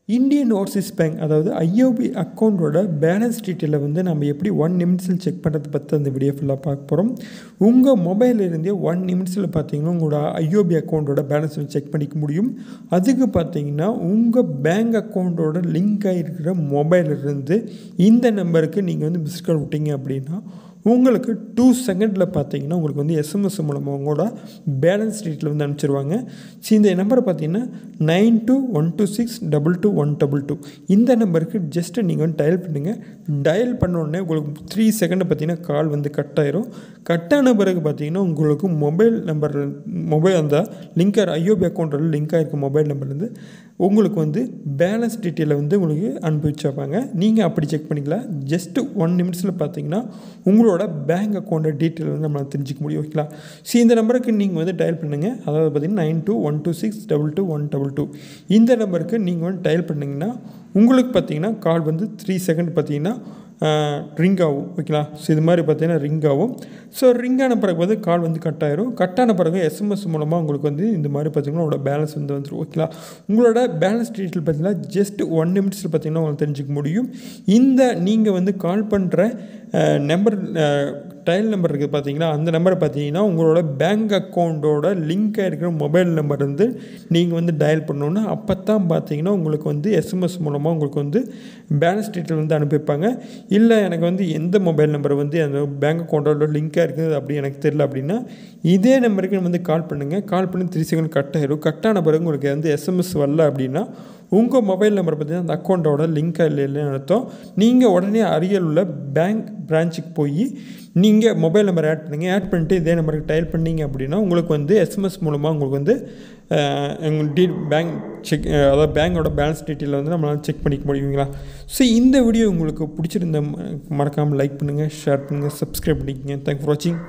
Indian Overseas bank அதாவது IOB அக்கௌண்ட்டோட balance டீட்டெயிலை வந்து நம்ம எப்படி 1 நிமிட்ஸில் செக் பண்ணுறது பற்றி அந்த வீடியோ ஃபுல்லாக பார்க்க போகிறோம். உங்கள் மொபைல்லேருந்தே 1 நிமிட்ஸில் பார்த்தீங்கன்னா உங்களோட ஐஓபி அக்கௌண்ட்டோட பேலன்ஸ் செக் பண்ணிக்க முடியும். அதுக்கு பார்த்தீங்கன்னா உங்கள் பேங்க் அக்கௌண்ட்டோட லிங்க் ஆகிருக்கிற மொபைலிருந்து இந்த நம்பருக்கு நீங்கள் வந்து மிஸ்ட் கால் விட்டீங்க அப்படின்னா உங்களுக்கு 2 செகண்டில் பார்த்தீங்கன்னா உங்களுக்கு வந்து எஸ்எம்எஸ் மூலமாக உங்களோட பேலன்ஸ் டீட்டெயில் வந்து அனுப்பிச்சிருவாங்க. இந்த நம்பரை பார்த்தீங்கன்னா 9212622122 இந்த நம்பருக்கு ஜஸ்ட்டு நீங்கள் வந்து டயல் பண்ணுங்கள். டயல் பண்ண உடனே உங்களுக்கு 3 செகண்ட் பார்த்தீங்கன்னா கால் வந்து கட் ஆயிரும். கட்டான பிறகு பார்த்தீங்கன்னா உங்களுக்கு மொபைல் அந்த லிங்கர் ஐஓபி அக்கௌண்ட்டோட லிங்க் ஆகிருக்க மொபைல் நம்பர்லேருந்து உங்களுக்கு வந்து பேலன்ஸ் டீட்டெயிலை வந்து உங்களுக்கு அனுப்பி வச்சுருப்பாங்க. நீங்கள் அப்படி செக் பண்ணிக்கலாம். ஜஸ்ட்டு 1 நிமிட்ஸில் பார்த்தீங்கன்னா உங்களோட பேங்க் அக்கௌண்ட்டை டீட்டெயில் வந்து நம்மளால் தெரிஞ்சிக்க முடியும். ஓகேங்களா? இந்த நம்பருக்கு நீங்கள் வந்து டயல் பண்ணுங்கள். அதாவது பார்த்தீங்கன்னா 9212622122 இந்த நம்பருக்கு நீங்கள் வந்து டயல் பண்ணிங்கன்னா உங்களுக்கு பார்த்தீங்கன்னா கால் வந்து 3 செகண்ட் பார்த்தீங்கன்னா ரிங் ஆகும். ஓகேங்களா? இது மாதிரி பார்த்தீங்கன்னா ரிங் ஆகும். ரிங்கான பிறகு வந்து கால் வந்து கட் ஆயிரும். கட்டான பிறகு எஸ்எம்எஸ் மூலமாக உங்களுக்கு வந்து இந்த மாதிரி பார்த்தீங்கன்னா உங்களோட பேலன்ஸ் வந்து வந்துடும். ஓகேங்களா? உங்களோட பேலன்ஸ் டீட்டெயில் பார்த்தீங்கன்னா ஜஸ்ட் 1 நிமிட்ஸில் பார்த்தீங்கன்னா உங்களுக்கு தெரிஞ்சிக்க முடியும். நீங்கள் வந்து கால் பண்ணுற நம்பர் டயல் நம்பர் இருக்குது பார்த்தீங்களா, அந்த நம்பரை பார்த்தீங்கன்னா உங்களோட பேங்க் அக்கௌண்ட்டோட லிங்காக இருக்கிற மொபைல் நம்பர் வந்து நீங்கள் வந்து டயல் பண்ணணுன்னா அப்போ தான் பார்த்தீங்கன்னா உங்களுக்கு வந்து எஸ்எம்எஸ் மூலமாக உங்களுக்கு வந்து பேலன்ஸ் டீட்டெயில் வந்து அனுப்பிப்பாங்க. இல்லை எனக்கு வந்து எந்த மொபைல் நம்பர் வந்து அந்த பேங்க் அக்கௌண்ட்டோட லிங்காக இருக்குது அப்படி எனக்கு தெரியல அப்படின்னா இதே நம்பருக்கு வந்து கால் பண்ணுங்கள். கால் பண்ணி 3 செகண்ட் கட் ஆயிடும். கட்டான பிறகு உங்களுக்கு வந்து எஸ்எம்எஸ் வரல அப்படின்னா உங்கள் மொபைல் நம்பர் பார்த்தீங்கன்னா அந்த அக்கௌண்ட்டோட லிங்காக இல்லைன்னு அர்த்தம். நீங்கள் உடனே அருகில் உள்ள பேங்க் பிரான்ச்சுக்கு போய் நீங்கள் மொபைல் நம்பர் ஆட் பண்ணுங்கள். ஆட் பண்ணிட்டு இதே நம்பருக்கு டயல் பண்ணிங்க அப்படின்னா உங்களுக்கு வந்து எஸ்எம்எஸ் மூலமாக உங்களுக்கு வந்து பேங்க் செக் அதாவது பேங்கோட பேலன்ஸ் டீட்டெயிலை வந்து நம்மளால் செக் பண்ணிக்க முடியுங்களா? இந்த வீடியோ உங்களுக்கு பிடிச்சிருந்த மறக்காமல் லைக் பண்ணுங்கள், ஷேர் பண்ணுங்கள், சப்ஸ்கிரைப் பண்ணிக்கோங்க. தேங்க்ஸ் ஃபார் வாட்சிங்.